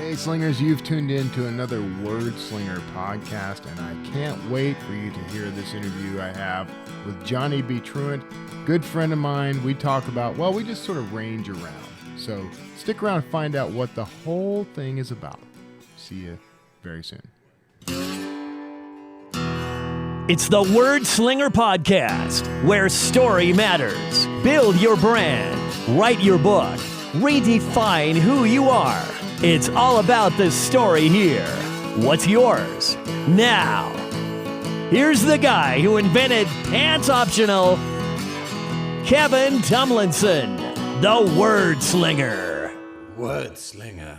Hey Slingers, you've tuned in to another Wordslinger podcast, and I can't wait for you to hear this interview I have with Johnny B. Truant, good friend of mine. We talk about, well, we just sort of range around. So stick around and find out what the whole thing is about. See you very soon. It's the Wordslinger podcast, where story matters. Build your brand, write your book, redefine who you are. It's all about the story here. What's yours? Now, here's the guy who invented pants optional, Kevin Tomlinson, the Wordslinger. Wordslinger.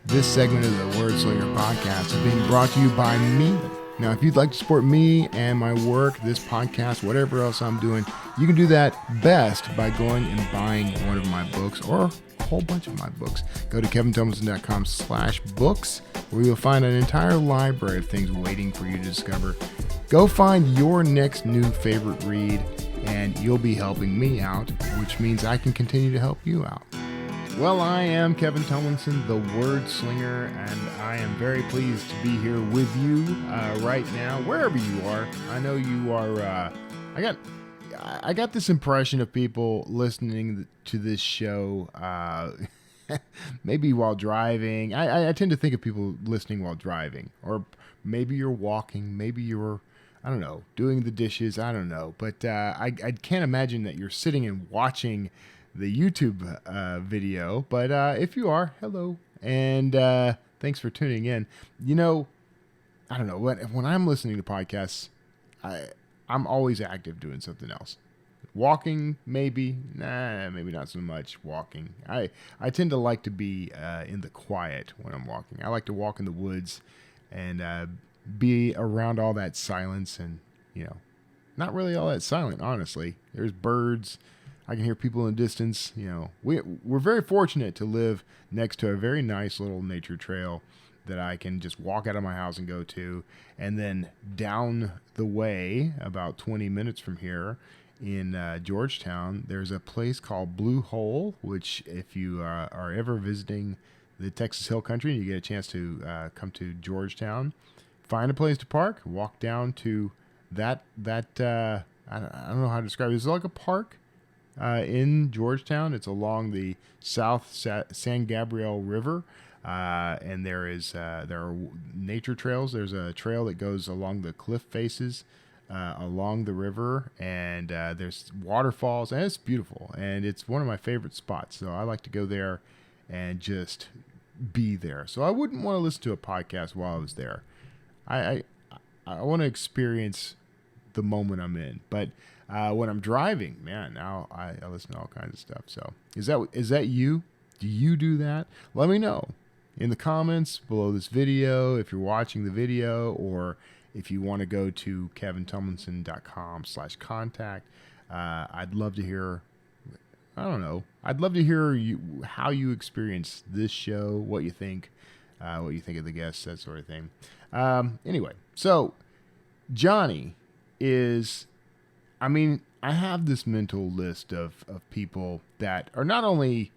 This segment of the Wordslinger podcast is being brought to you by me. Now, if you'd like to support me and my work, this podcast, whatever else I'm doing, you can do that best by going and buying one of my books or a whole bunch of my books. Go to kevintomlinson.com/books, where you'll find an entire library of things waiting for you to discover. Go find your next new favorite read, and you'll be helping me out, which means I can continue to help you out. Well, I am Kevin Tomlinson, the Wordslinger, and I am very pleased to be here with you right now, wherever you are. I know you are. I got this impression of people listening to this show, maybe while driving. I tend to think of people listening while driving, or maybe you're walking, maybe you're, I don't know, doing the dishes. I don't know, but I can't imagine that you're sitting and watching the YouTube video, but if you are, hello, and thanks for tuning in. You know, I don't know, when I'm listening to podcasts, I'm always active doing something else. Walking, maybe, maybe not so much walking. I tend to like to be in the quiet when I'm walking. I like to walk in the woods and be around all that silence, and, you know, not really all that silent, honestly. There's birds. I can hear people in the distance. You know, we're very fortunate to live next to a very nice little nature trail that I can just walk out of my house and go to. And then down the way, about 20 minutes from here in Georgetown, there's a place called Blue Hole, which if you are ever visiting the Texas Hill Country and you get a chance to come to Georgetown, find a place to park, walk down to that I don't know how to describe it. It's like a park in Georgetown. It's along the South San Gabriel River, and there are nature trails. There's a trail that goes along the cliff faces along the river, and there's waterfalls, and it's beautiful, and it's one of my favorite spots. So I like to go there and just be there. So I wouldn't want to listen to a podcast while I was there. I want to experience the moment I'm in, but when I'm driving, man, now I listen to all kinds of stuff. So is that you? Do you do that? Let me know in the comments below this video if you're watching the video, or if you want to go to kevintomlinson.com/contact. I'd love to hear. I don't know. I'd love to hear how you experience this show, what you think of the guests, that sort of thing. Anyway, so Johnny is. I mean, I have this mental list of people that are not only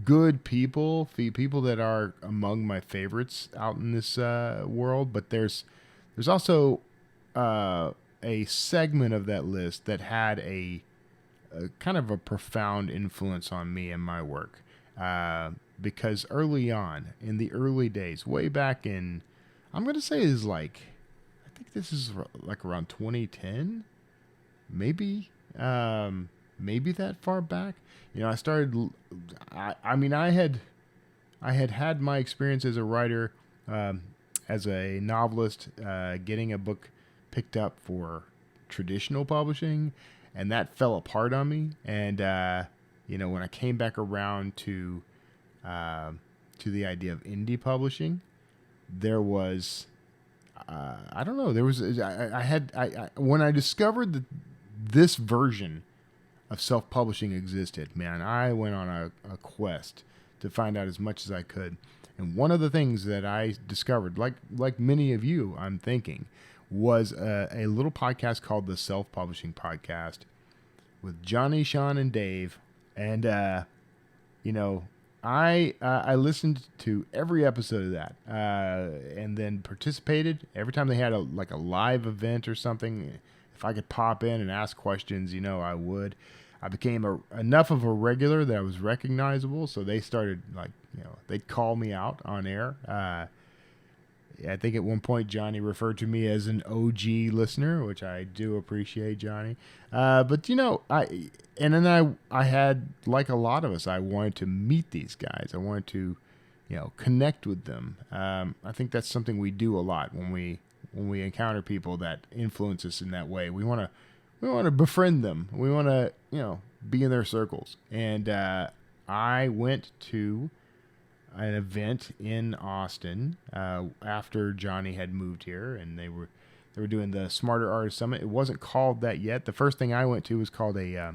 good people that are among my favorites out in this world, but there's also a segment of that list that had a kind of a profound influence on me and my work. Because early on, in the early days, way back in, I'm going to say is like, I think this is like around 2010. Maybe that far back. You know, I started. I had my experience as a writer, as a novelist, getting a book picked up for traditional publishing, and that fell apart on me. And you know, when I came back around to the idea of indie publishing, there was. I don't know. There was. When I discovered that this version of self-publishing existed, man, I went on a quest to find out as much as I could. And one of the things that I discovered, like many of you, I'm thinking, was a little podcast called the Self-Publishing Podcast with Johnny, Sean, and Dave. And, you know, I listened to every episode of that, and then participated every time they had a live event or something. If I could pop in and ask questions, I would. I became enough of a regular that I was recognizable, so they started they'd call me out on air. I think at one point Johnny referred to me as an OG listener, which I do appreciate, Johnny. But I had, like a lot of us, I wanted to meet these guys. I wanted to, connect with them. I think that's something we do a lot when we encounter people that influence us in that way. We want to befriend them. We want to be in their circles. And I went to an event in Austin after Johnny had moved here, and they were doing the Smarter Artist Summit. It wasn't called that yet. The first thing I went to was called a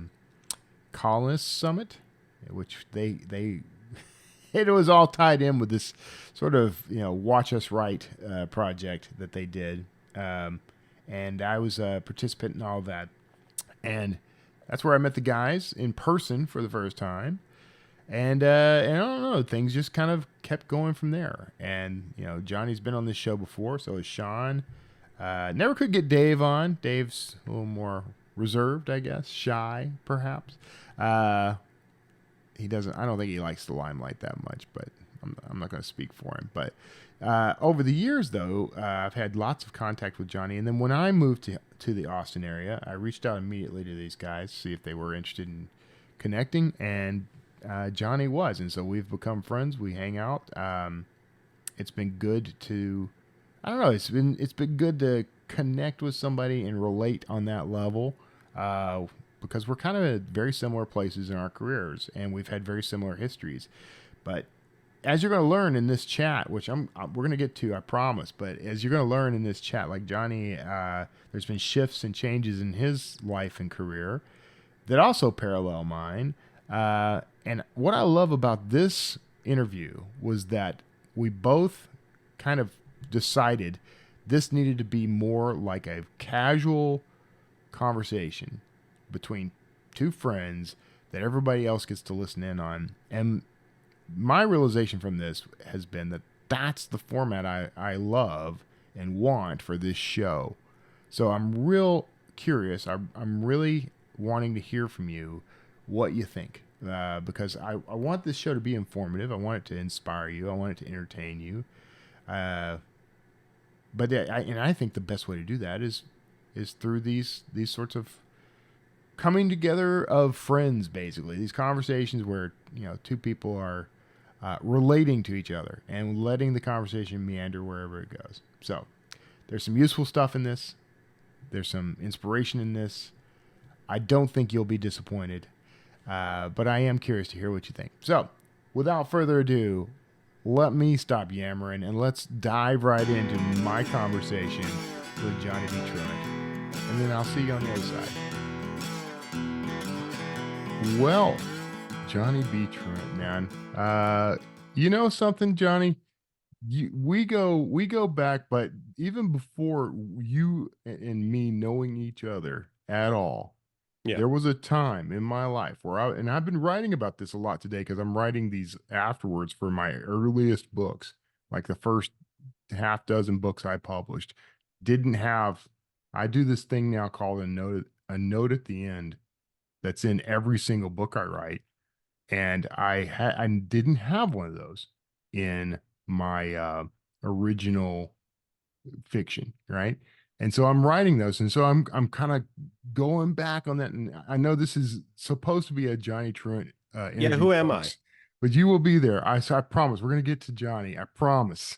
Colonist Summit, which they it was all tied in with this sort of Watch Us Write project that they did, and I was a participant in all that, and that's where I met the guys in person for the first time. And I don't know, things just kind of kept going from there. And, Johnny's been on this show before, so is Sean. Never could get Dave on. Dave's a little more reserved, I guess. Shy, perhaps. I don't think he likes the limelight that much, but I'm not going to speak for him. But over the years, though, I've had lots of contact with Johnny. And then when I moved to the Austin area, I reached out immediately to these guys to see if they were interested in connecting, and Johnny was, and so we've become friends. We hang out. It's been good to, I don't know. It's been good to connect with somebody and relate on that level, because we're kind of at very similar places in our careers, and we've had very similar histories. But as you're going to learn in this chat, which we're going to get to, I promise. But as you're going to learn in this chat, like Johnny, there's been shifts and changes in his life and career that also parallel mine. And what I love about this interview was that we both kind of decided this needed to be more like a casual conversation between two friends that everybody else gets to listen in on. And my realization from this has been that that's the format I love and want for this show. So I'm real curious. I'm really wanting to hear from you what you think. Because I want this show to be informative. I want it to inspire you. I want it to entertain you. But I think the best way to do that is through these sorts of coming together of friends, basically. These conversations where two people are relating to each other and letting the conversation meander wherever it goes. So there's some useful stuff in this. There's some inspiration in this. I don't think you'll be disappointed. But I am curious to hear what you think. So, without further ado, let me stop yammering and let's dive right into my conversation with Johnny B. Truant. And then I'll see you on the other side. Well, Johnny B. Truant, man. You know something, Johnny? We go back, but even before you and me knowing each other at all. Yeah. There was a time in my life where I've been writing about this a lot today because I'm writing these afterwards for my earliest books, like the first half dozen books I published. I do this thing now called a note at the end that's in every single book I write. And I didn't have one of those in my original fiction, right? And so I'm writing those, and so I'm kind of going back on that. And I know this is supposed to be a Johnny Truant interview. Yeah, who am I? But you will be there. I promise. We're going to get to Johnny. I promise.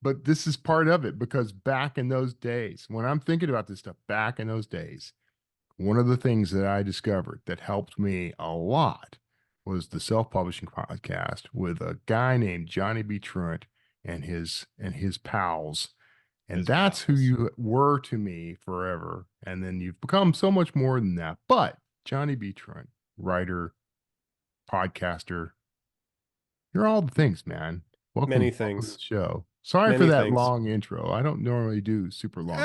But this is part of it, because back in those days, when I'm thinking about this stuff, back in those days, one of the things that I discovered that helped me a lot was the self-publishing podcast with a guy named Johnny B. Truant and his pals. And that's who you were to me forever. And then you've become so much more than that. But Johnny B. Truant, writer, podcaster, you're all the things, man. Many things. To the show. Sorry for Many that things. long intro. I don't normally do super long intros.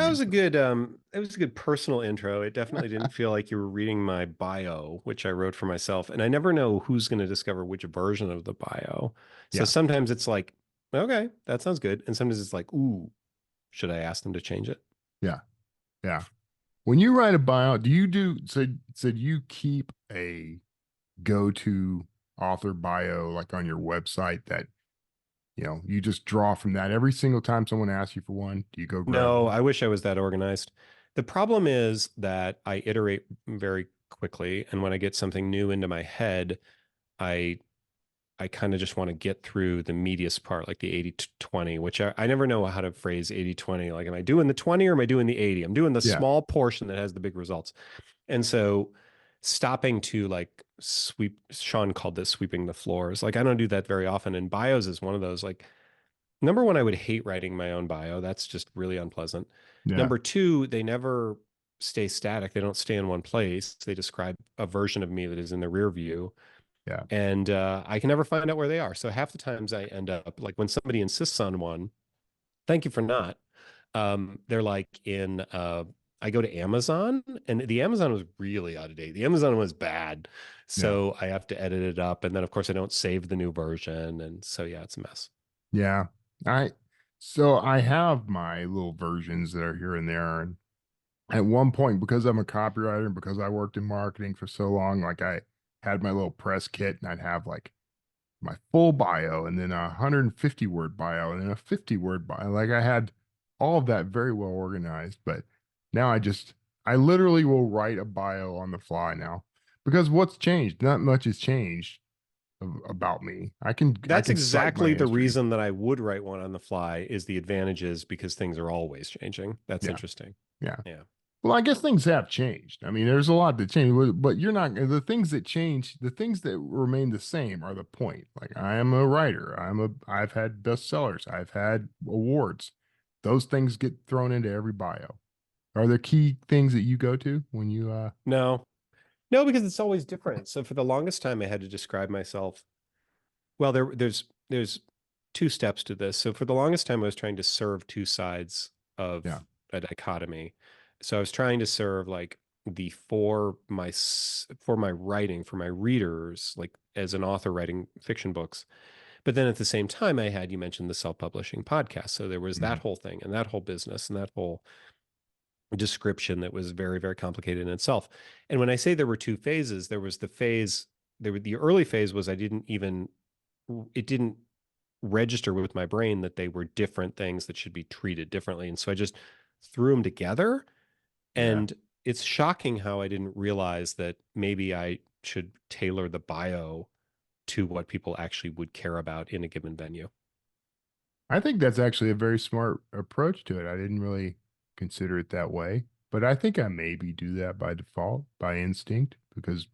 It was a good personal intro. It definitely didn't feel like you were reading my bio, which I wrote for myself. And I never know who's going to discover which version of the bio. So Yeah, sometimes it's like, okay, that sounds good. And sometimes it's like, ooh, should I ask them to change it? yeah, yeah. When you write a bio, do you do so do you keep a go-to author bio like on your website that you just draw from that every single time someone asks you for one? Do you go grab No, one? I wish I was that organized. The problem is that I iterate very quickly. And when I get something new into my head, I I kind of just want to get through the meatiest part, like the 80 to 20, which I never know how to phrase 80-20. Like, am I doing the 20 or am I doing the 80? I'm doing the Yeah, small portion that has the big results. And so stopping to like sweep, Sean called this sweeping the floors. Like, I don't do that very often. And bios is one of those. Like, number one, I would hate writing my own bio. That's just really unpleasant. yeah, Number two, they never stay static. They don't stay in one place. They describe a version of me that is in the rear view, yeah. and I can never find out where they are. So half the times I end up like when somebody insists on one, thank you for not. They're like in I go to Amazon, and the Amazon was really out of date. The Amazon was bad. Yeah. So I have to edit it up, and then of course I don't save the new version, and so yeah, it's a mess. Yeah. I so I have my little versions that are here and there. And at one point, because I'm a copywriter and because I worked in marketing for so long, like I had my little press kit and I'd have like my full bio and then a 150 word bio and then a 50 word bio. Like I had all of that very well organized, but now I literally will write a bio on the fly now because what's changed? Not much has changed about me. I That's can cite my exactly the history. reason that I would write one on the fly is the advantages because things are always changing. That's Yeah. interesting. Yeah. Yeah. Well, I guess things have changed. I mean, there's a lot that changed, but you're not the things that change, the things that remain the same are the point. Like I am a writer. I've had bestsellers. I've had awards. Those things get thrown into every bio. Are there key things that you go to when you No, no, because it's always different. So for the longest time, I had to describe myself. Well, there's two steps to this. So for the longest time, I was trying to serve two sides yeah, of a dichotomy. So I was trying to serve like the for my writing for my readers, like as an author writing fiction books. But then at the same time, I had you mentioned the self-publishing podcast. So there was that mhm, whole thing and that whole business and that whole description that was very, very complicated in itself. And when I say there were two phases, there was the phase, the early phase was it didn't register with my brain that they were different things that should be treated differently. And so I just threw them together. yeah. And it's shocking how I didn't realize that maybe I should tailor the bio to what people actually would care about in a given venue. I think that's actually a very smart approach to it. I didn't really consider it that way, but I think I maybe do that by default, by instinct, because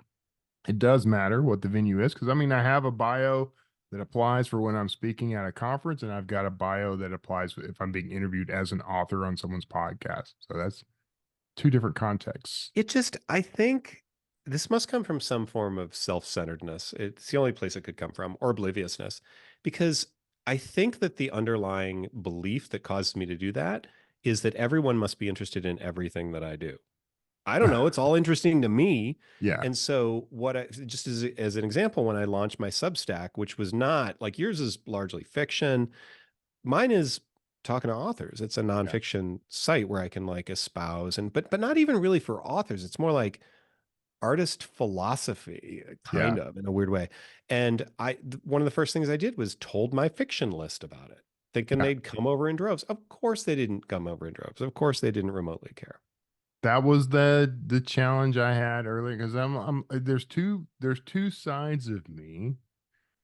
it does matter what the venue is. Because I mean, I have a bio that applies for when I'm speaking at a conference, and I've got a bio that applies if I'm being interviewed as an author on someone's podcast. So that's two different contexts. I think this must come from some form of self-centeredness. It's the only place it could come from, or obliviousness, because I think that the underlying belief that causes me to do that is that everyone must be interested in everything that I do. I don't know. It's all interesting to me. Yeah, And so just as an example, when I launched my Substack, which was not like yours is largely fiction, mine is talking to authors. It's a yeah, nonfiction site where I can like espouse but not even really for authors. It's more like artist philosophy, kind yeah, of in a weird way. And one of the first things I did was told my fiction list about it, thinking yeah. they'd come over in droves. Of course they didn't come over in droves. Of course they didn't remotely care. That was the challenge I had earlier because I'm there's two sides of me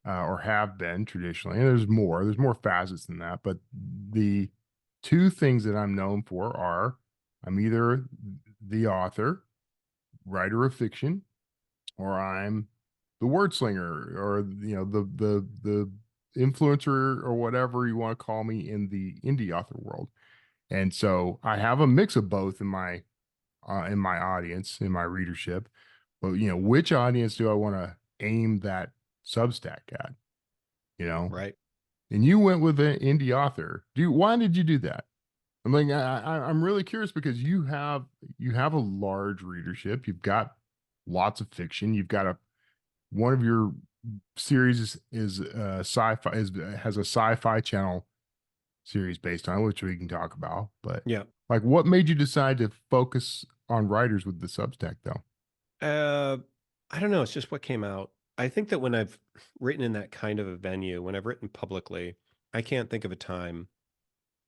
or have been traditionally. And there's more facets than that. But the two things that I'm known for are I'm either the author, writer of fiction, or I'm the wordslinger, or the influencer, or whatever you want to call me in the indie author world. And so I have a mix of both in my audience, in my readership. But which audience do I want to aim that Substack at? You know, Right. and you went with an indie author. Why did you do that? I'm like, I'm really curious because you have a large readership. You've got lots of fiction. You've got one of your series is sci-fi has a SyFy Channel series based on it, which we can talk about. But Yeah. like, what made you decide to focus on writers with the Substack, though? Uh, I don't know. It's just what came out. I think that when I've written in that kind of a venue, when I've written publicly, I can't think of a time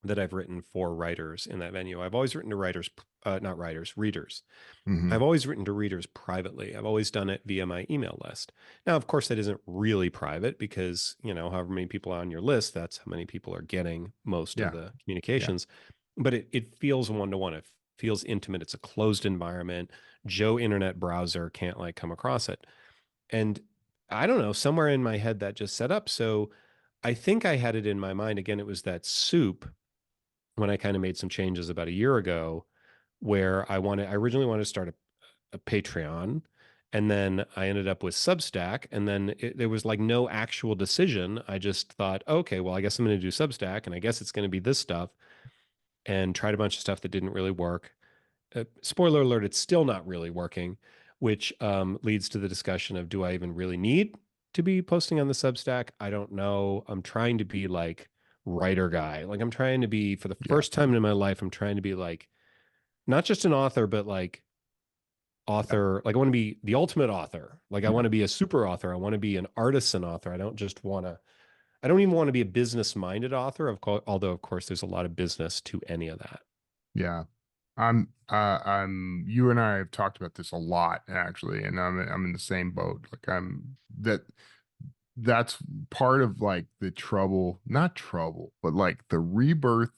that I've written for writers in that venue. I've always written to writers, not writers, readers. Hmm. I've always written to readers privately. I've always done it via my email list. Now, of course, that isn't really private because, however many people are on your list, that's how many people are getting most of Yeah, the yeah, communications. But it feels one-to-one. It feels intimate. It's a closed environment. Joe Internet browser can't like come across it. And I don't know, somewhere in my head that just set up. So I think I had it in my mind. Again, it was that soup when I kind of made some changes about a year ago where I originally wanted to start a Patreon, and then I ended up with Substack, and then there was like no actual decision. I just thought, okay, well, I guess I'm going to do Substack, and I guess it's going to be this stuff, and tried a bunch of stuff that didn't really work. Spoiler alert, it's still not really working, which leads to the discussion of, do I even really need to be posting on the Substack? I don't know. I'm trying to be like writer guy. Like I'm trying to be, for the yeah, first time in my life, I'm trying to be like not just an author, but like yeah, author. Like I want to be the ultimate author. Like I yeah. want to be a super author. I want to be an artisan author. I don't even want to be a business minded author, although of course there's a lot of business to any of that. Yeah. You and I have talked about this a lot actually, and I'm in the same boat. Like that's part of like the trouble, not trouble, but like the rebirth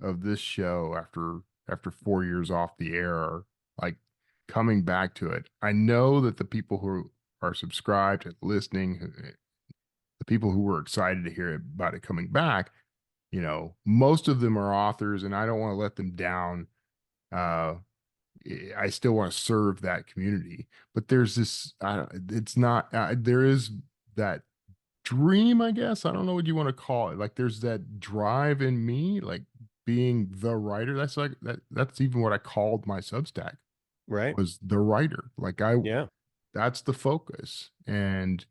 of this show after 4 years off the air, like coming back to it. I know that the people who are subscribed and listening, the people who were excited to hear about it coming back, most of them are authors, and I don't want to let them down. Uh, I still want to serve that community, but there's this. It's not. There is that dream, I guess. I don't know what you want to call it. Like there's that drive in me, like being the writer. That's like that. That's even what I called my Substack, Right? was the writer. Yeah. That's the focus. And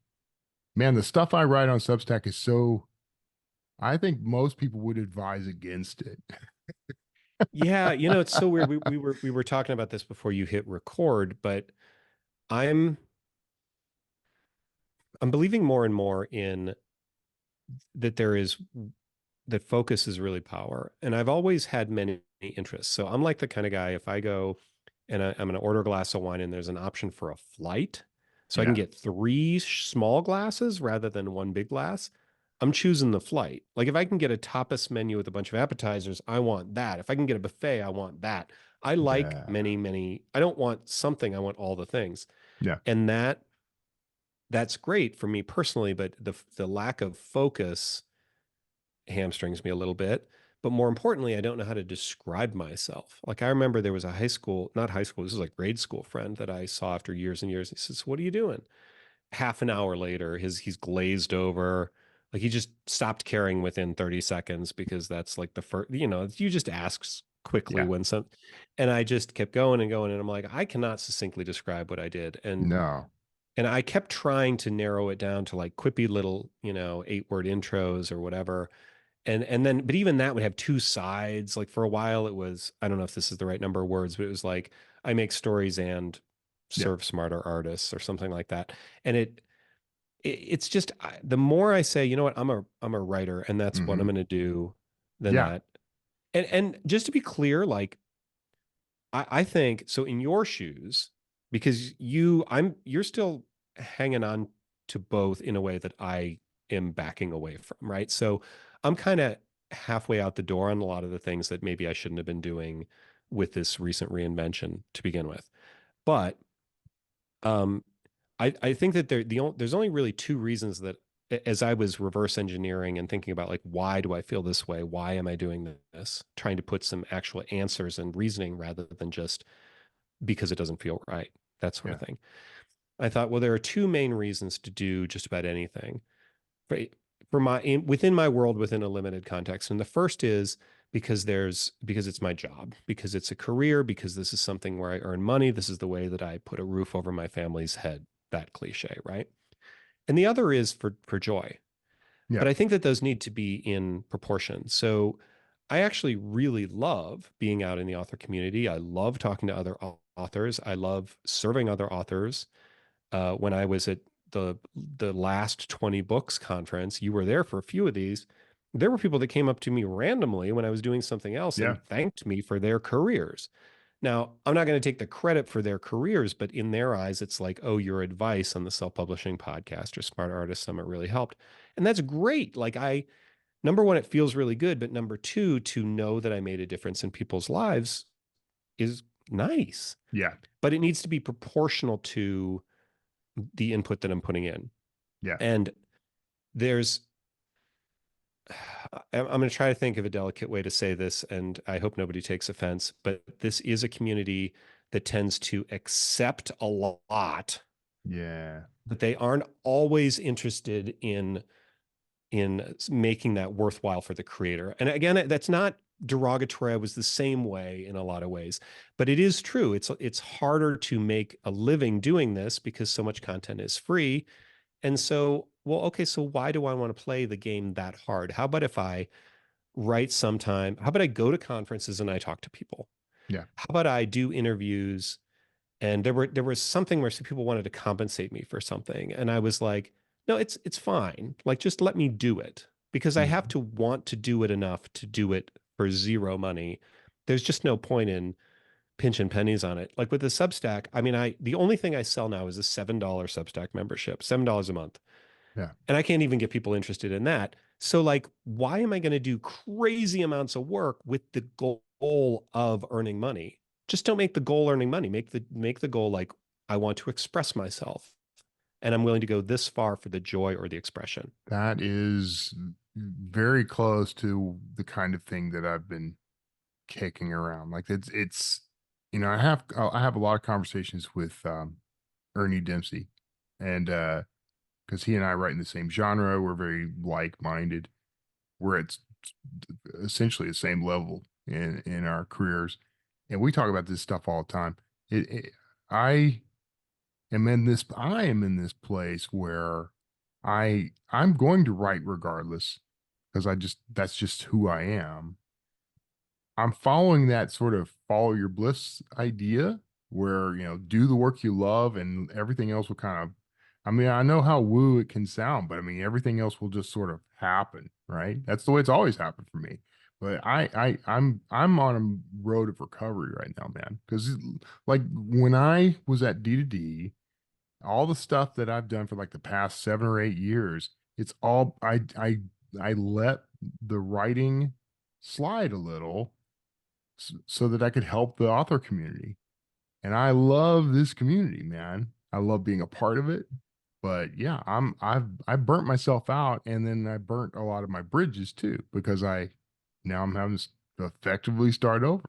man, the stuff I write on Substack is so. I think most people would advise against it. Yeah. It's so weird. We were talking about this before you hit record, but I'm I'm believing more and more in that that focus is really power. And I've always had many interests. So I'm like the kind of guy, if I go and I'm going to order a glass of wine and there's an option for a flight, so I can Yeah, get three small glasses rather than one big glass, I'm choosing the flight. Like if I can get a tapas menu with a bunch of appetizers, I want that. If I can get a buffet, I want that. I like yeah, many, I don't want something, I want all the things. yeah. And that's great for me personally, but the lack of focus hamstrings me a little bit. But more importantly, I don't know how to describe myself. Like I remember there was a not high school, this was like grade school friend that I saw after years and years. He says, "What are you doing?" Half an hour later, he's glazed over. Like he just stopped caring within 30 seconds because that's like the first, you just ask quickly Yeah. when some, and I just kept going and going. And I'm like, I cannot succinctly describe what I did. No. And I kept trying to narrow it down to like quippy little, 8-word intros or whatever. And then, but even that would have two sides. Like for a while it was, I don't know if this is the right number of words, but it was like, I make stories and Yeah. serve smarter artists or something like that. And it's just, the more I say, you know what, I'm a writer and that's what I'm Hmm. going to do, than Yeah. that. And just to be clear, like, I think so in your shoes, because you're still hanging on to both in a way that I am backing away from, right? So I'm kind of halfway out the door on a lot of the things that maybe I shouldn't have been doing with this recent reinvention to begin with. But um, I think that there's only really two reasons that, as I was reverse engineering and thinking about like, why do I feel this way? Why am I doing this? Trying to put some actual answers and reasoning rather than just because it doesn't feel right, that sort of Yeah. thing. I thought, well, there are two main reasons to do just about anything. Right? within my world, within a limited context. And the first is because it's my job, because it's a career, because this is something where I earn money. This is the way that I put a roof over my family's head. That cliche, right? And the other is for joy. Yeah. But I think that those need to be in proportion. So I actually really love being out in the author community. I love talking to other authors. I love serving other authors. When I was at the last 20 books conference, you were there for a few of these. There were people that came up to me randomly when I was doing something else Yeah. and thanked me for their careers. Now, I'm not going to take the credit for their careers, but in their eyes, it's like, oh, your advice on the self-publishing podcast or Smart Artist Summit really helped. And that's great. Like number one, it feels really good. But number two, to know that I made a difference in people's lives is nice. Yeah. But it needs to be proportional to the input that I'm putting in. Yeah. And I'm going to try to think of a delicate way to say this, and I hope nobody takes offense, but this is a community that tends to accept a lot, Yeah. but they aren't always interested in making that worthwhile for the creator. And again, that's not derogatory. I was the same way in a lot of ways, but it is true. It's harder to make a living doing this because so much content is free. And so, well, okay, so why do I want to play the game that hard? How about if I write sometime? How about I go to conferences and I talk to people? Yeah. How about I do interviews? And there was something where some people wanted to compensate me for something, and I was like, no, it's fine. Like, just let me do it, because I have to want to do it enough to do it for zero money. There's just no point in pinching pennies on it. Like with the Substack, I mean, the only thing I sell now is a $7 Substack membership, $7 a month. Yeah. And I can't even get people interested in that. So like, why am I going to do crazy amounts of work with the goal of earning money? Just don't make the goal earning money. Make the goal like, I want to express myself and I'm willing to go this far for the joy or the expression. That is very close to the kind of thing that I've been kicking around. Like it's I have a lot of conversations with Ernie Dempsey, and because he and I write in the same genre, we're very like-minded. We're at essentially the same level in our careers, and we talk about this stuff all the time. I I am in this place where I'm going to write regardless, because that's just who I am. I'm following that sort of follow your bliss idea where, do the work you love and everything else will kind of, I mean, I know how woo it can sound, but I mean, everything else will just sort of happen, right? That's the way it's always happened for me. But I'm on a road of recovery right now, man. Because like when I was at D2D, all the stuff that I've done for like the past 7 or 8 years, it's all I let the writing slide a little so that I could help the author community. And I love this community, man. I love being a part of it. But yeah, I burnt myself out, and then I burnt a lot of my bridges too, because now I'm having to effectively start over.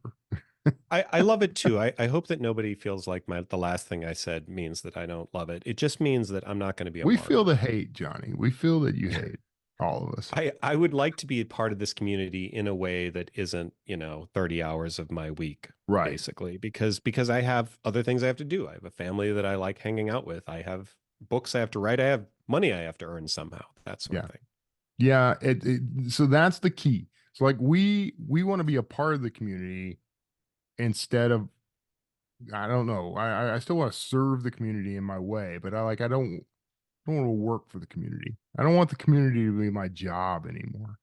I love it too. I hope that nobody feels like the last thing I said means that I don't love it. It just means that I'm not going to be a We martyr. feel the hate, Johnny. We feel that you hate all of us. I would like to be a part of this community in a way that isn't, 30 hours of my week, Right. basically, because I have other things I have to do. I have a family that I like hanging out with. I have books I have to write. I have money I have to earn somehow. That sort of thing. Yeah. So that's the key. So like we want to be a part of the community instead of, I don't know. I still want to serve the community in my way, but I don't want to work for the community. I don't want the community to be my job anymore.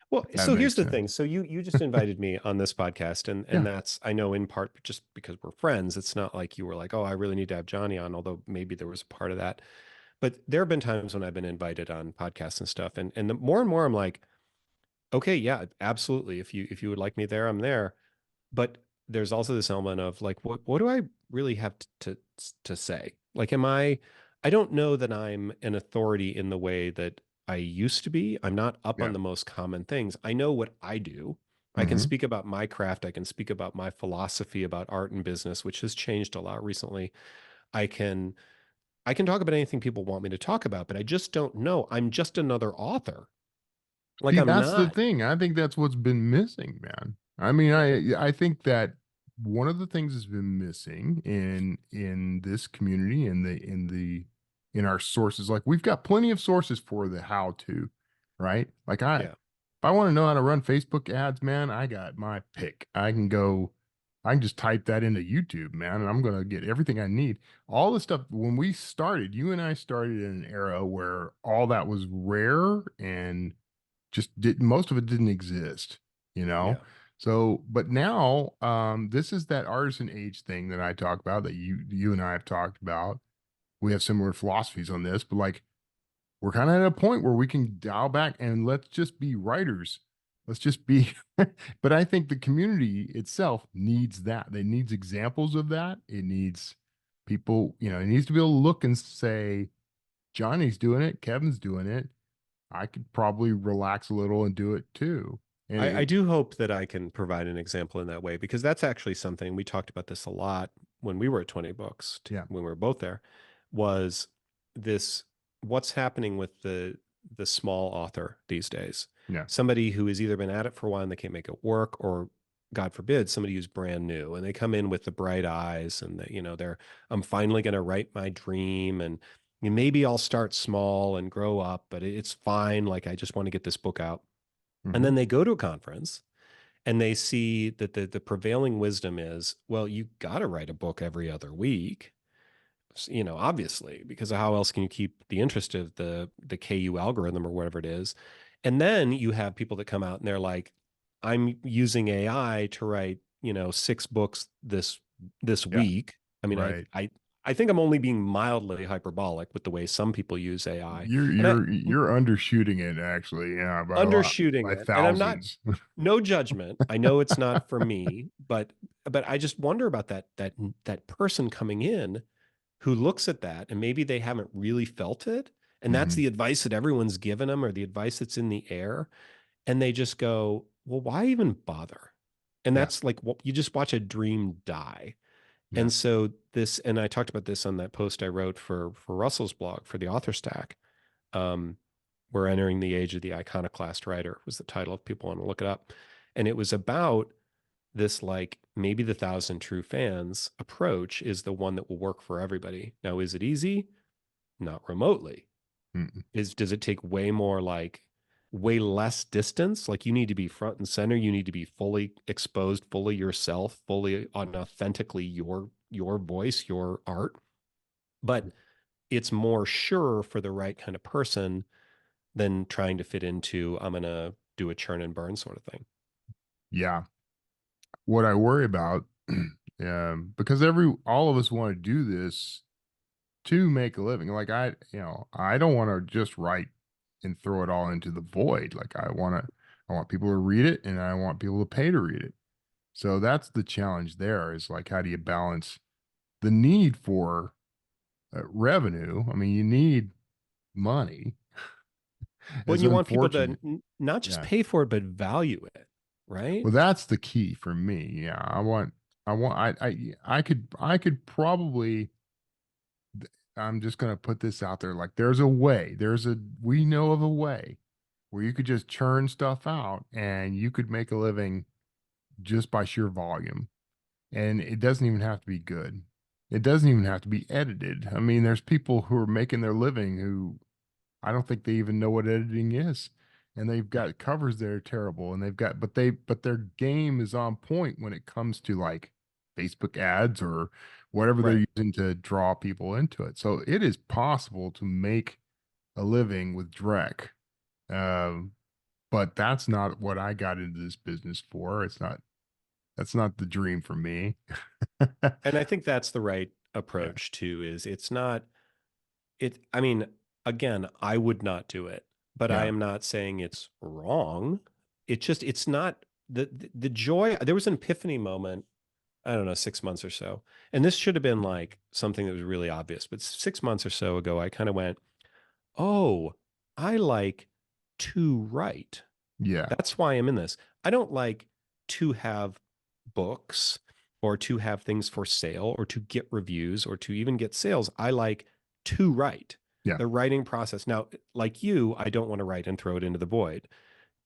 Well, That so here's makes the sense. thing. So you just invited me on this podcast, and Yeah. that's, I know, in part just because we're friends. It's not like you were like, oh, I really need to have Johnny on, although maybe there was a part of that. But there have been times when I've been invited on podcasts and stuff, and the more and more I'm like, okay, yeah, absolutely. If you would like me there, I'm there. But there's also this element of like, what do I really have to say? Like, I don't know that I'm an authority in the way that I used to be. I'm not up on Yeah. the most common things. I know what I do. I can Mhm. speak about my craft. I can speak about my philosophy about art and business, which has changed a lot recently. I can I can talk about anything people want me to talk about, but I just don't know. I'm just another author. Like See, I'm that's the not. thing. I think that's what's been missing, man. I mean, I think that one of the things that's been missing in this community, in our sources, like we've got plenty of sources for the how to, right? Like Yeah. if I want to know how to run Facebook ads, man, I got my pick. I can just type that into YouTube, man, and I'm gonna get everything I need. All the stuff when we started, you and I started in an era where all that was rare and just did most of it didn't exist, you know? Yeah. So, but now, this is that artisan age thing that I talk about that you and I have talked about. We have similar philosophies on this, but like we're kind of at a point where we can dial back and let's just be writers. Let's just be, but I think the community itself needs that. It needs examples of that. It needs people, it needs to be able to look and say, Johnny's doing it, Kevin's doing it. I could probably relax a little and do it too. And I do hope that I can provide an example in that way, because that's actually something we talked about this a lot when we were at 20 books, yeah, when we were both there, was this, what's happening with the small author these days. yeah, Somebody who has either been at it for a while and they can't make it work, or God forbid, somebody who's brand new and they come in with the bright eyes and they're, I'm finally going to write my dream, and maybe I'll start small and grow up, but it's fine. Like, I just want to get this book out. And hmm, then they go to a conference and they see that the prevailing wisdom is, well, you got to write a book every other week, obviously, because how else can you keep the interest of the KU algorithm or whatever it is? And then you have people that come out and they're like, I'm using AI to write, 6 books this yeah, week. I mean, right. I think I'm only being mildly hyperbolic with the way some people use AI. You're And I you're you're undershooting it actually, yeah, by a lot, undershooting by it, and I'm not, thousands. no judgment. I know it's not for me, but I just wonder about that person coming in who looks at that and maybe they haven't really felt it, and that's Hmm. the advice that everyone's given them, or the advice that's in the air, and they just go, well, why even bother? And Yeah, that's like, you just watch a dream die. yeah, And so this, and I talked about this on that post I wrote for Russell's blog for the author stack. um, we're entering the age of the iconoclast writer was the title, if people want to look it up. And it was about this, like, maybe the 1,000 true fans approach is the one that will work for everybody. Now, is it easy? Not remotely. mm, Does it take way more, like way less distance? Like, you need to be front and center. You need to be fully exposed, fully yourself, fully and authentically your voice, your art. But it's more sure for the right kind of person than trying to fit into, I'm going to do a churn and burn sort of thing. yeah. What I worry about, because all of us want to do this to make a living. Like I don't want to just write and throw it all into the void. Like I want people to read it and I want people to pay to read it. So that's the challenge there is like, how do you balance the need for revenue? I mean, you need money When as you want people to unfortunate. not just Yeah. pay for it, but value it, right? Well, that's the key for me. Yeah. I could probably, I'm just going to put this out there. Like we know of a way where you could just churn stuff out and you could make a living just by sheer volume. And it doesn't even have to be good. It doesn't even have to be edited. I mean, there's people who are making their living who I don't think they even know what editing is. And they've got covers that are terrible and but their game is on point when it comes to like Facebook ads or whatever they're Right. using to draw people into it. So it is possible to make a living with Drek. Um, but that's not what I got into this business for. That's not the dream for me. And I think that's the right Yeah. approach too, is it's not, I mean, again, I would not do it, but I Yeah. am not saying it's wrong. It's not the joy. There was an epiphany moment, I don't know, 6 months or so. And this should have been like something that was really obvious, but 6 months or so ago, I kind of went, oh, I like to write. Yeah. That's why I'm in this. I don't like to have books or to have things for sale or to get reviews or to even get sales. I like to write. Yeah. The writing process. Now, like you, I don't want to write and throw it into the void,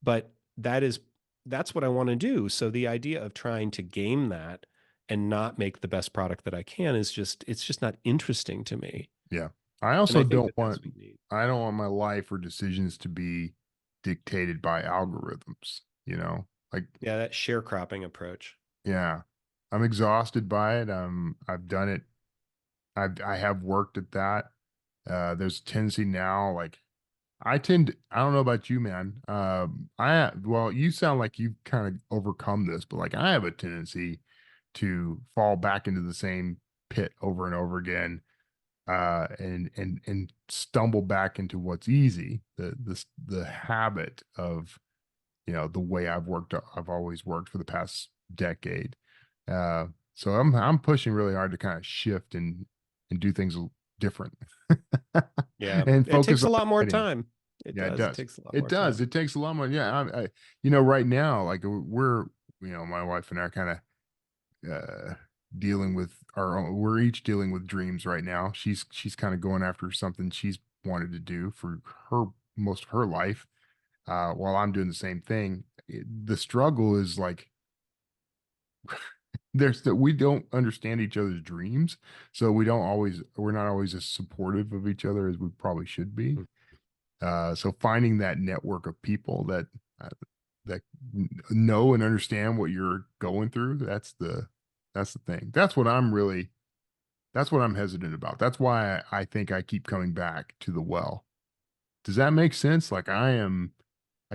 but that's what I want to do. So the idea of trying to game that and not make the best product that I can is it's just not interesting to me. Yeah. I And also I think don't that that's want, what you need. I don't want my life or decisions to be dictated by algorithms, like, Yeah, that sharecropping approach. yeah, I'm exhausted by it. I've done it. I have worked at that. There's a tendency now, like I don't know about you, man. Well, you sound like you've kind of overcome this, but like I have a tendency to fall back into the same pit over and over again, and stumble back into what's easy, the habit of, the way I've always worked for the past decade. So I'm pushing really hard to kind of shift and do things different Yeah, and it focus takes on a lot more writing. time. It Yeah, it does. It does. takes a lot It more does. time. It takes a lot more. Yeah, right now, like my wife and I are kind of dealing with our own. We're each dealing with dreams right now. She's kind of going after something she's wanted to do for her most of her life, while I'm doing the same thing. The struggle is like there's that we don't understand each other's dreams, so we're not always as supportive of each other as we probably should be. Mm. So finding that network of people uh, that know and understand what you're going through, that's the thing. That's what I'm hesitant about. That's why I think I keep coming back to the well. Does that make sense? Like I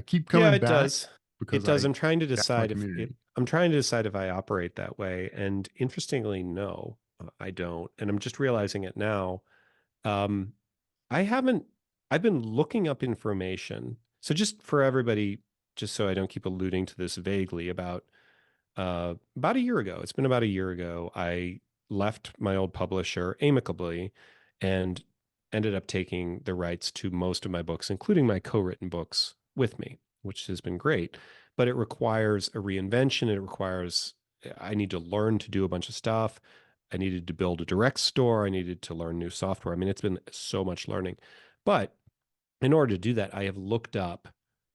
keep Yeah, coming it back does. It because does. I I'm trying to that's my decide community. I'm trying to decide if I operate that way. And interestingly, no, I don't. And I'm just realizing it now. Um, I haven't, I've been looking up information. So just for everybody, just so I don't keep alluding to this vaguely, about a year ago, it's been about a year ago, I left my old publisher amicably and ended up taking the rights to most of my books, including my co-written books, with me, which has been great. But it requires a reinvention. I need to learn to do a bunch of stuff. I needed to build a direct store. I needed to learn new software. I mean, it's been so much learning. But in order to do that, I have looked up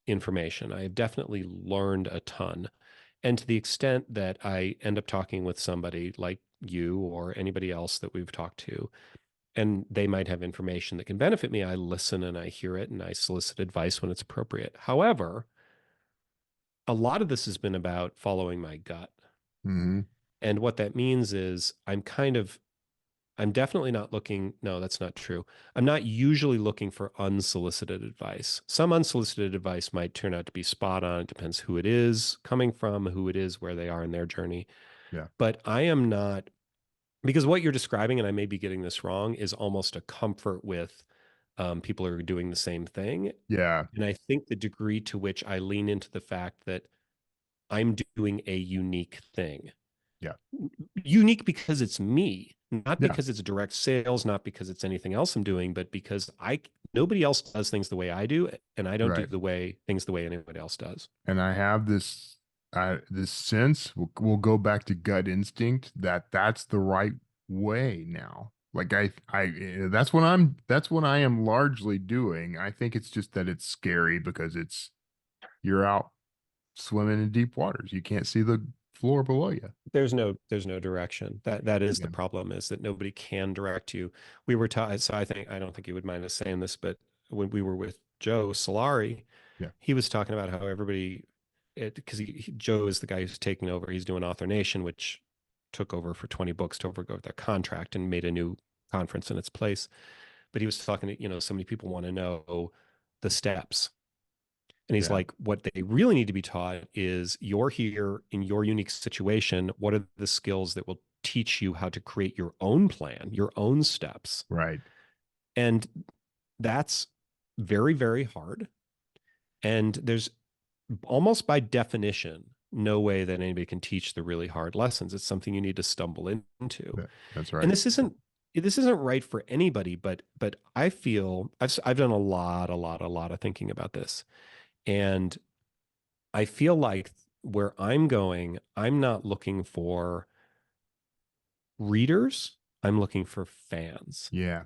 information. I have definitely learned a ton. And to the extent that I end up talking with somebody like you or anybody else that we've talked to, and they might have information that can benefit me, I listen and I hear it and I solicit advice when it's appropriate. However, a lot of this has been about following my gut. Hmm. And what that means is I'm definitely not looking. No, that's not true. I'm not usually looking for unsolicited advice. Some unsolicited advice might turn out to be spot on. It depends who it is coming from, who it is, where they are in their journey. Yeah. But I am not, because what you're describing, and I may be getting this wrong, is almost a comfort with people who are doing the same thing. Yeah. And I think the degree to which I lean into the fact that I'm doing a unique thing. Yeah. Unique because it's me, not Yeah. because it's direct sales, not because it's anything else I'm doing, but because nobody else does things the way I do, and I don't do Right. things the way anybody else does. And I have this sense, we'll go back to gut instinct, that's the right way now. Like that's what I am largely doing. I think it's just that it's scary because you're out swimming in deep waters. You can't see the floor below you. There's no direction. That is Yeah. the problem, is that nobody can direct you. We were taught, so I don't think you would mind us saying this, but when we were with Joe Solari, Yeah. he was talking about how because Joe is the guy who's taking over. He's doing Author Nation, which took over for 20 books to overgo their contract and made a new conference in its place. But he was talking to, so many people want to know the steps. And he's Yeah. like, what they really need to be taught is, you're here in your unique situation. What are the skills that will teach you how to create your own plan, your own steps? Right. And that's very, very hard. And there's almost by definition no way that anybody can teach the really hard lessons. It's something you need to stumble into. That's And right. this isn't right for anybody, but I feel I've done a lot of thinking about this. And I feel like where I'm going, I'm not looking for readers. I'm looking for fans. Yeah.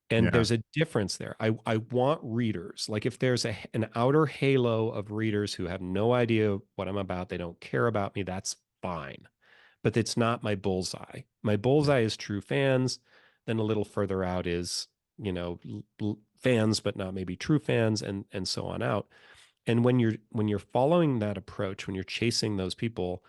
And Yeah. there's a difference there. I want readers. Like if there's an outer halo of readers who have no idea what I'm about, they don't care about me, that's fine. But it's not my bullseye. My Yeah. bullseye is true fans. Then a little further out is, fans, but not maybe true fans, and so on out. And when you're following that approach, when you're chasing those people,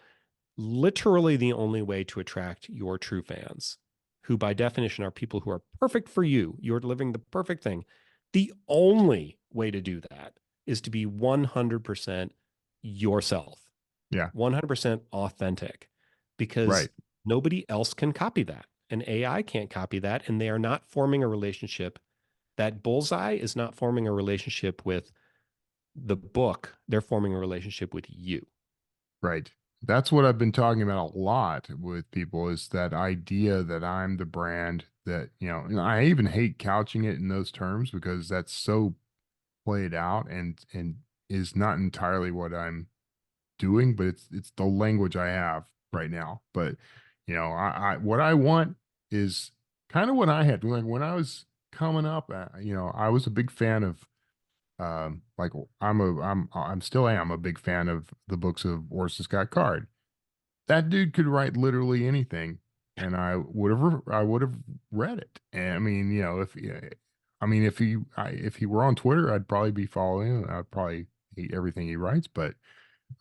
literally the only way to attract your true fans, who by definition are people who are perfect for you, you're living the perfect thing. The only way to do that is to be 100% yourself, Yeah. 100% authentic, because Right. nobody else can copy that. And AI can't copy that. And they are not forming a relationship. That bullseye is not forming a relationship with the book. They're forming a relationship with you. Right. That's what I've been talking about a lot with people is that idea that I'm the brand that, and I even hate couching it in those terms because that's so played out and is not entirely what I'm doing, but it's the language I have right now. But I what I want is kind of what I had like when I was coming up. I was a big fan of like I'm still am a big fan of the books of Orson Scott Card. That dude could write literally anything, and I would have read it. And I mean, if I mean if he were on Twitter, I'd probably be following him. I'd probably hate everything he writes, but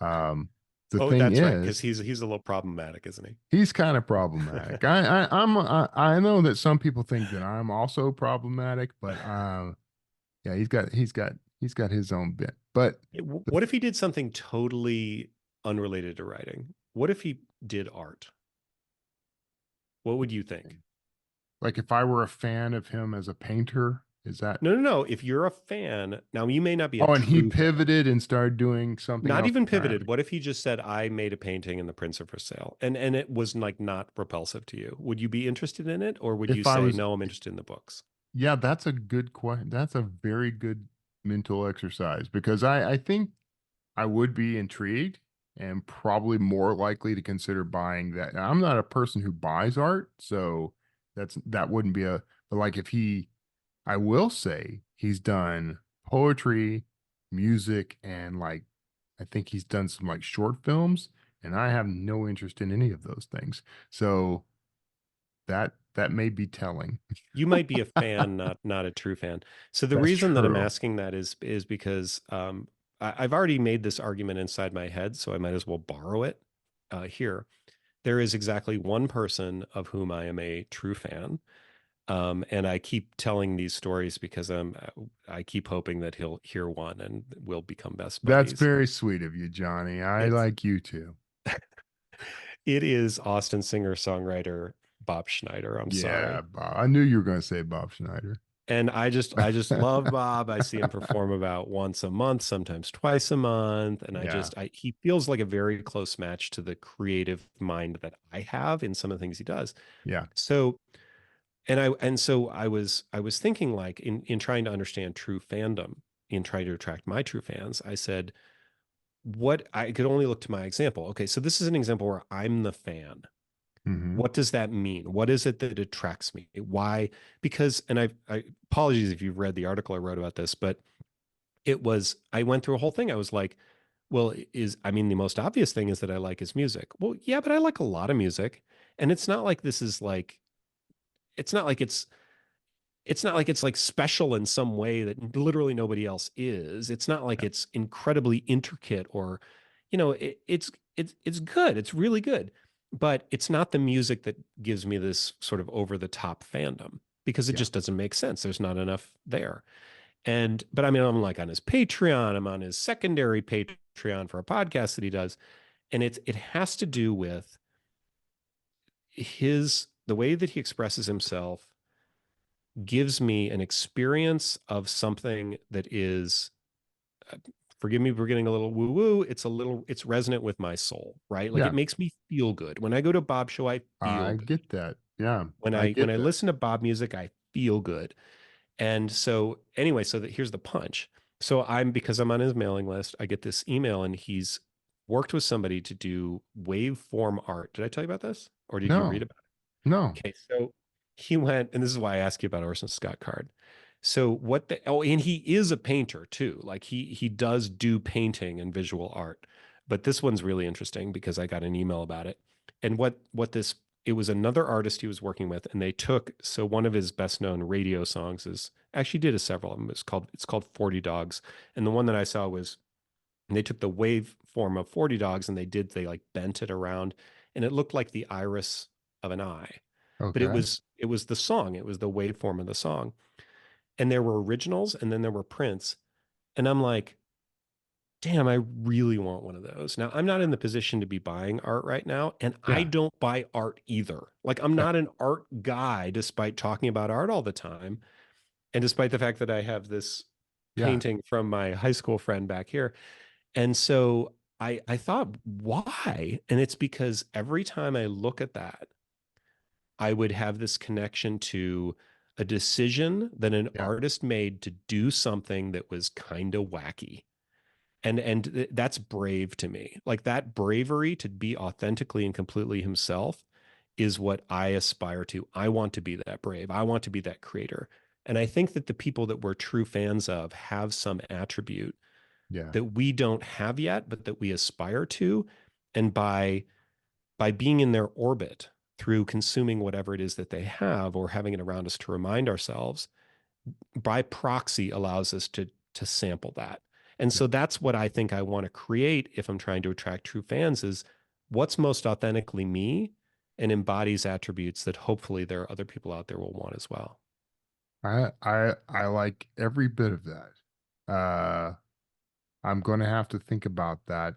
um, the Oh, thing that's right, because is, he's a little problematic, isn't he? he's kind of problematic. I know that some people think that I'm also problematic, but yeah, he's got his own bit. But the, What if he did something totally unrelated to writing? What if he did art? What would you think? like if I were a fan of him as a painter, is that? No, no, no. If you're a fan, now you may not be a Oh, and he true fan. pivoted and started doing something Not else even entirely. pivoted. What if he just said, "I made a painting and the prints are for sale," and it was like not repulsive to you? Would you be interested in it, or would you If I say, was, "No, I'm interested in the books"? yeah, that's a good question. That's a very good mental exercise because I think I would be intrigued and probably more likely to consider buying that. Now, I'm not a person who buys art, so that wouldn't be but like if I will say he's done poetry, music, and like I think he's done some like short films, and I have no interest in any of those things. So that may be telling. You might be a fan, not a true fan. So the That's reason that I'm true. asking that is because I've already made this argument inside my head, so I might as well borrow it here. There is exactly one person of whom I am a true fan, and I keep telling these stories because I keep hoping that he'll hear one and we'll become best That's buddies. very sweet of you, Johnny. I It's like you too. it is Austin singer-songwriter Bob Schneider. I'm Yeah, sorry. Bob. I knew you were going to say Bob Schneider. And I just love Bob. I see him perform about once a month, sometimes twice a month, and Yeah, he feels like a very close match to the creative mind that I have in some of the things he does. yeah. So, and so I was thinking, like, in trying to understand true fandom, in trying to attract my true fans, I said, what I could only look to my example. Okay, so this is an example where I'm the fan. Hmm. What does that mean? What is it that attracts me? Why? Because, and I apologies if you've read the article I wrote about this, but I went through a whole thing. I was like, well, I mean, the most obvious thing is that I like his music. Well, yeah, but I like a lot of music. And it's not like this is like, it's not like it's not like it's like special in some way that literally nobody else is. It's not like Yeah, it's incredibly intricate or, it's good. It's really good. But it's not the music that gives me this sort of over the top fandom because it yeah. just doesn't make sense. There's not enough there. But I mean, I'm like on his Patreon, I'm on his secondary Patreon for a podcast that he does. And it has to do with the way that he expresses himself gives me an experience of something that is, uh, forgive me for getting a little woo woo, it's resonant with my soul, right? Like it Yeah, makes me feel good. When I go to Bob show, I feel I good. get that. Yeah, When I I get that. listen to Bob music, I feel good. And so anyway, here's the punch. So because I'm on his mailing list, I get this email and he's worked with somebody to do waveform art. Did I tell you about this? Or did you read No, about no. it? Okay, so he went, and this is why I asked you about Orson Scott Card. So and he is a painter too. Like he does do painting and visual art. But this one's really interesting because I got an email about it. And it was another artist he was working with, and they took, so one of his best known radio songs is, actually did a several of them. It's called 40 Dogs. And the one that I saw was, and they took the wave form of 40 Dogs and they like bent it around, and it looked like the iris of an eye. But Okay. it was the song, it was the waveform of the song. And there were originals and then there were prints. And I'm like, damn, I really want one of those. Now, I'm not in the position to be buying art right now, and I Yeah. don't buy art either. Like, I'm Yeah. not an art guy, despite talking about art all the time. And despite the fact that I have this Yeah. painting from my high school friend back here. And so I thought, why? And it's because every time I look at that, I would have this connection to a decision that an Yeah. artist made to do something that was kind of wacky. And that's brave to me. Like that bravery to be authentically and completely himself is what I aspire to. I want to be that brave. I want to be that creator. And I think that the people that we're true fans of have some attribute Yeah. that we don't have yet, but that we aspire to. And by being in their orbit through consuming whatever it is that they have or having it around us to remind ourselves, by proxy allows us to sample that. And Yeah. so that's what I think I want to create if I'm trying to attract true fans, is what's most authentically me and embodies attributes that hopefully there are other people out there will want as well. I like every bit of that. I'm going to have to think about that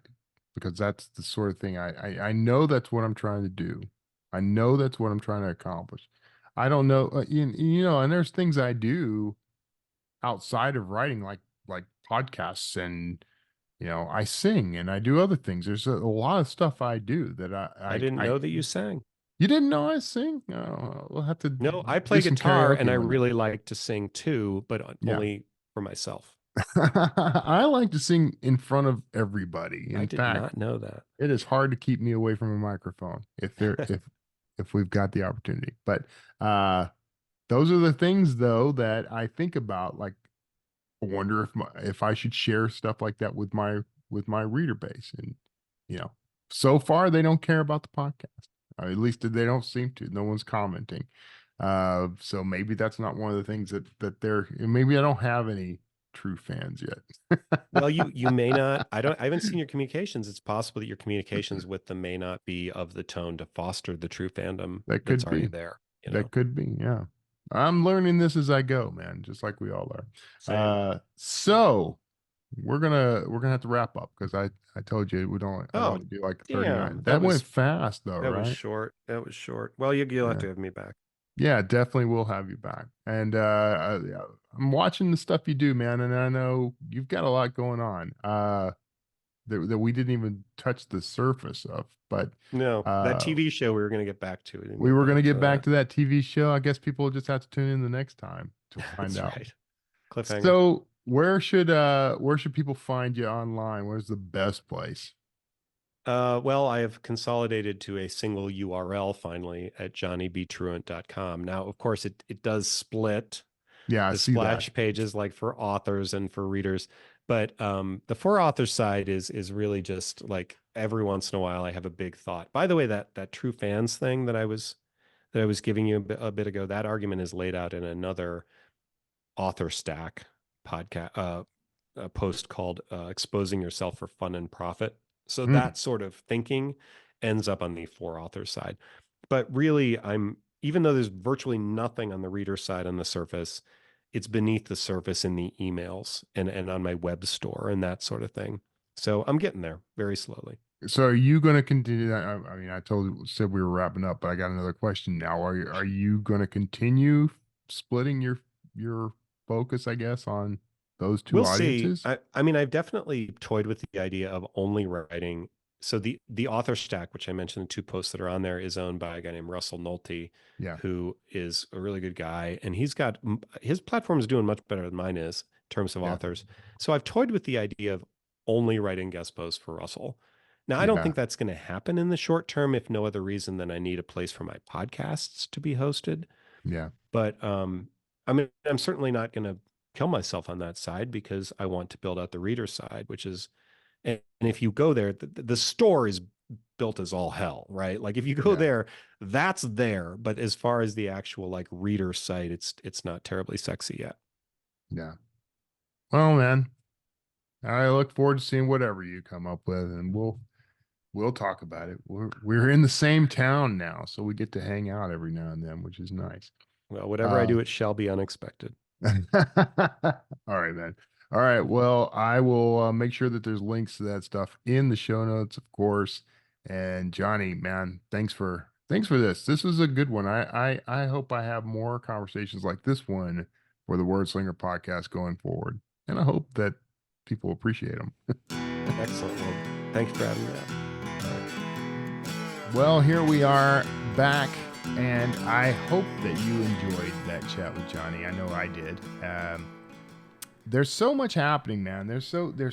because that's the sort of thing I know that's what I'm trying to do. I know that's what I'm trying to accomplish. I don't know, and there's things I do outside of writing, like podcasts, and I sing and I do other things. There's a lot of stuff I do that I didn't I know that you sang. you didn't know I sing? Oh, we'll have to No, I do play some guitar and karaoke I one night. really like to sing too, but Yeah. only for myself. I like to sing in front of everybody. I In did fact, not know that. it is hard to keep me away from a microphone if we've got the opportunity. But uh those are the things though that I think about. Like, I wonder if I should share stuff like that with my reader base. And you know, so far they don't care about the podcast. At least they don't seem to. No one's commenting. So maybe that's not one of the things that they're. Maybe I don't have any true fans yet. Well, you may not. I haven't seen your communications. It's possible that your communications with them may not be of the tone to foster the true fandom That that's could already be. there, you know. That could be. Yeah. I'm learning this as I go, man, just like we all are. Same. So we're gonna have to wrap up because I told you I'd Oh, only do like 39. damn. That went fast though, That was right? short. That was short. Well, you'll have Yeah. to have me back. Yeah, definitely will have you back. And yeah, I'm watching the stuff you do, man, and I know you've got a lot going on. That we didn't even touch the surface of, but No, that uh TV show we were going to get back to. We didn't we get were going to back to get back that. to that TV show. I guess people will just have to tune in the next time to find That's out. right. Cliffhanger. So where should people find you online? Where's the best place? Well, I have consolidated to a single URL finally at johnnybtruant.com. Now, of course, it does split Yeah, I the see that. splash pages like for authors and for readers. But the for authors side is really just like every once in a while I have a big thought. By the way, that true fans thing that I was giving you a bit ago, that argument is laid out in another author stack podcast a post called exposing yourself for fun and profit. So Mm. that sort of thinking ends up on the for author side. But really, even though there's virtually nothing on the reader side on the surface, it's beneath the surface in the emails and on my web store and that sort of thing. So I'm getting there very slowly. So are you going to continue? I mean, said we were wrapping up, but I got another question now. Are you going to continue splitting your focus, I guess, on those two We'll see. audiences? I mean, I've definitely toyed with the idea of only writing. So the author stack, which I mentioned, the two posts that are on there, is owned by a guy named Russell Nolte, Yeah, who is a really good guy, and his platform is doing much better than mine is in terms of yeah, authors. So I've toyed with the idea of only writing guest posts for Russell. Now, I don't yeah, think that's going to happen in the short term, if no other reason than I need a place for my podcasts to be hosted. Yeah. But I mean, I'm certainly not going to kill myself on that side because I want to build out the reader side, which is, and if you go there, the store is built as all hell, right? Like if you go Yeah. there, that's there. But as far as the actual like reader site, it's not terribly sexy yet. Yeah. Well, man, I look forward to seeing whatever you come up with, and we'll talk about it. We're in the same town now, so we get to hang out every now and then, which is nice. Well, whatever I Uh, do, it shall be unexpected. all right, man. All right. Well, I will make sure that there's links to that stuff in the show notes, of course. And Johnny, man, thanks for this. This was a good one. I hope I have more conversations like this one for the Wordslinger podcast going forward, and I hope that people appreciate them. Excellent. Well, thanks for having me on. Well, here we are back, and I hope that you enjoyed that chat with Johnny. I know I did. There's so much happening, man. There's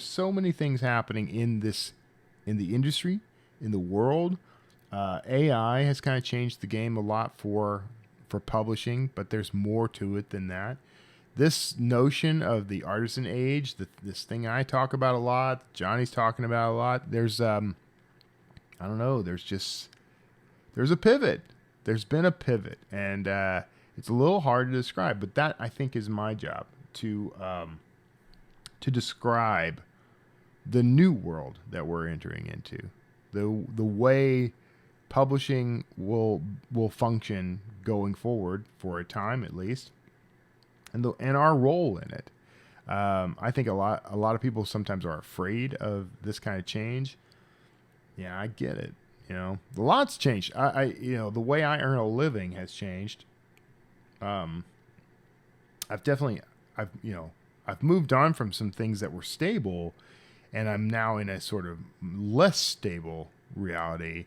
so many things happening in the industry, in the world. AI has kind of changed the game a lot for publishing, but there's more to it than that. This notion of the artisan age, this thing I talk about a lot, Johnny's talking about a lot. There's I don't know. There's a pivot. There's been a pivot, and it's a little hard to describe. But that, I think, is my job to describe the new world that we're entering into, the way publishing will function going forward for a time at least, and our role in it. I think a lot of people sometimes are afraid of this kind of change. Yeah, I get it. A lot's changed. The way I earn a living has changed. I've moved on from some things that were stable, and I'm now in a sort of less stable reality.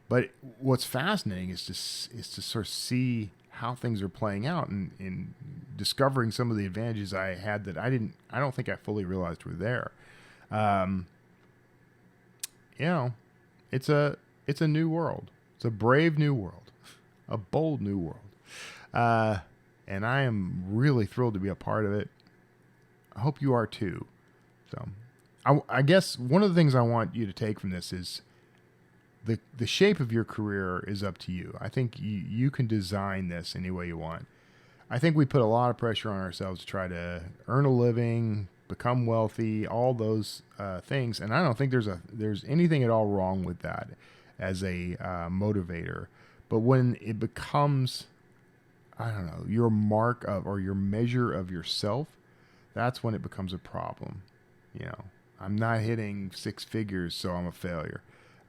But what's fascinating is to sort of see how things are playing out and discovering some of the advantages I had that I don't think I fully realized were there. It's a new world. It's a brave new world, a bold new world. And I am really thrilled to be a part of it. I hope you are too. So I guess one of the things I want you to take from this is the shape of your career is up to you. I think you can design this any way you want. I think we put a lot of pressure on ourselves to try to earn a living, become wealthy, all those things. And I don't think there's anything at all wrong with that as a motivator. But when it becomes, I don't know, your mark of or your measure of yourself, that's when it becomes a problem. I'm not hitting six figures, so I'm a failure.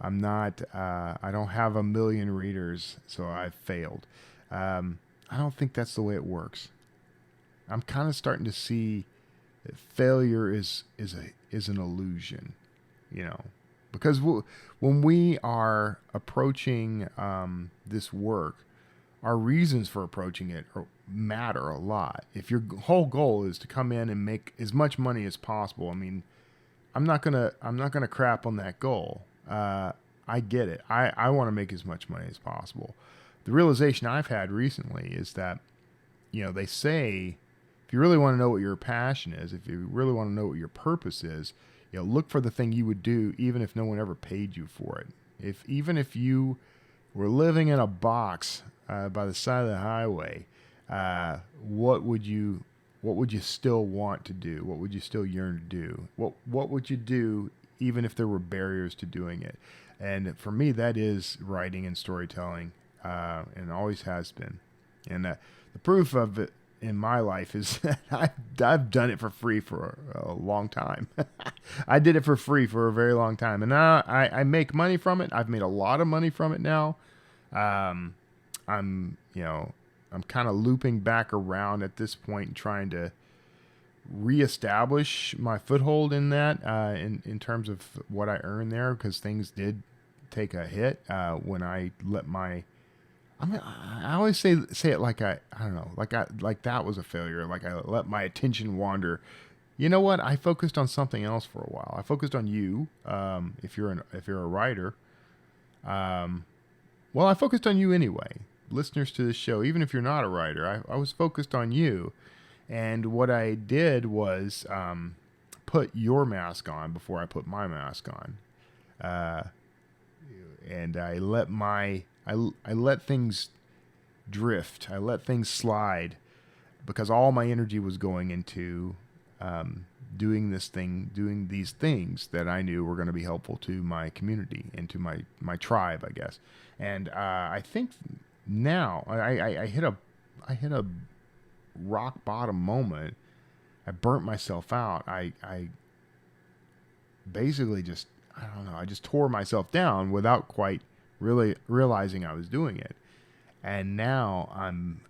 I'm not, I don't have 1 million readers, so I've failed. I don't think that's the way it works. I'm kind of starting to see that failure is an illusion, because when we are approaching this work, our reasons for approaching it matter a lot. If your whole goal is to come in and make as much money as possible, I mean, I'm not gonna crap on that goal. I get it. I want to make as much money as possible. The realization I've had recently is that, they say, if you really want to know what your passion is, if you really want to know what your purpose is, look for the thing you would do even if no one ever paid you for it. Even if you were living in a box by the side of the highway, what would you still want to do? What would you still yearn to do? What would you do even if there were barriers to doing it? And for me, that is writing and storytelling, and always has been. And the proof of it in my life is that I've done it for free for a long time. I did it for free for a very long time, and now I make money from it. I've made a lot of money from it now. I'm kind of looping back around at this point and trying to reestablish my foothold in that, in terms of what I earn there, because things did take a hit when I let my. I always say it like I don't know, like that was a failure. Like I let my attention wander. You know what? I focused on something else for a while. I focused on you. If you're a writer, well, I focused on you anyway. listeners to the show, even if you're not a writer, I was focused on you. And what I did was put your mask on before I put my mask on. And I let things drift. I let things slide because all my energy was going into doing these things that I knew were going to be helpful to my community and to my tribe, I guess. And I think now I hit a rock bottom moment. I burnt myself out. I basically just, I don't know, I just tore myself down without quite really realizing I was doing it. And now I'm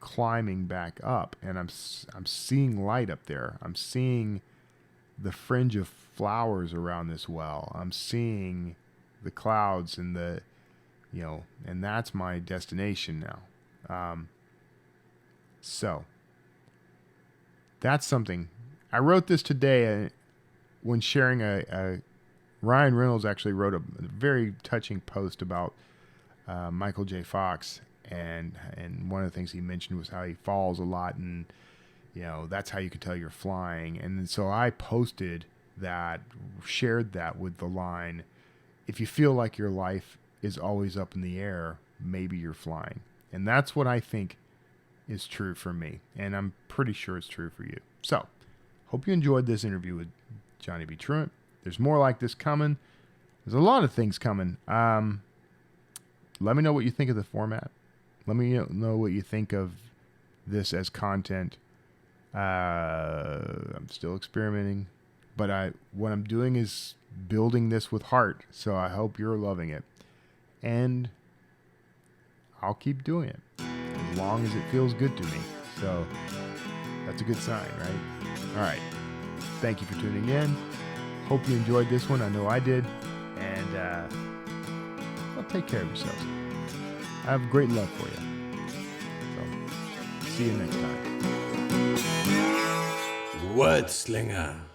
climbing back up, and I'm seeing light up there. I'm seeing the fringe of flowers around this well. I'm seeing the clouds and and that's my destination now. So that's something. I wrote this today when sharing Ryan Reynolds actually wrote a very touching post about Michael J. Fox, and one of the things he mentioned was how he falls a lot, and that's how you can tell you're flying. And so I posted that, shared that with the line, if you feel like your life is always up in the air, maybe you're flying. And that's what I think is true for me, and I'm pretty sure it's true for you. So hope you enjoyed this interview with Johnny B. Truant. There's more like this coming. There's a lot of things coming. Let me know what you think of the format. Let me know what you think of this as content. I'm still experimenting, but what I'm doing is building this with heart. So I hope you're loving it, and I'll keep doing it as long as it feels good to me. So that's a good sign, right? All right. Thank you for tuning in. Hope you enjoyed this one. I know I did. And well, take care of yourselves. I have great love for you. So see you next time. Wordslinger.